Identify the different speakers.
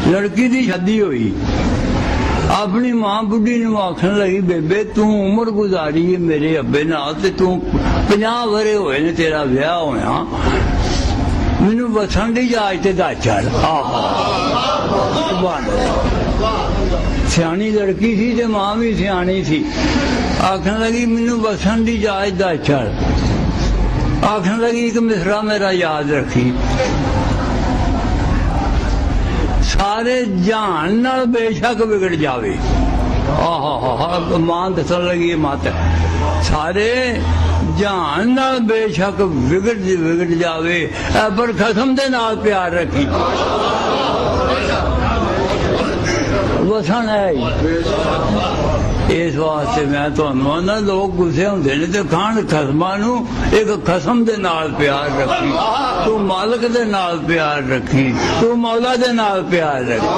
Speaker 1: लड़की की शादी हुई, अपनी मां बुढ़ी नूं आखन लगी, बेबे तू उम्र गुजारी है मेरे अब्बे नाल ते तू 50 वरे होए ने तेरा विआह होया, मैनू वसन दी जाच ते दस चढ़। सियाणी लड़की थी ते मां भी सियाणी थी, आखन लगी मैनू वसन दी जाच दस चढ़। आखन लगी एक मिसरा मेरा याद रखी, सारे जहान नाल बेशक बिगड़ जावे। मां दसन लगी मत, सारे जहान नाल बेशक बिगड़ जावे पर खसम दे नाल प्यार रखी। वसन है इस वास्ते मैं तुहानू आना, लोग गुस्से होंदे ने ते खान खसमां नू, एक खसम दे नाल प्यार रखी, तू मालक दे नाल प्यार रखी, तू मौला दे नाल प्यार रखी।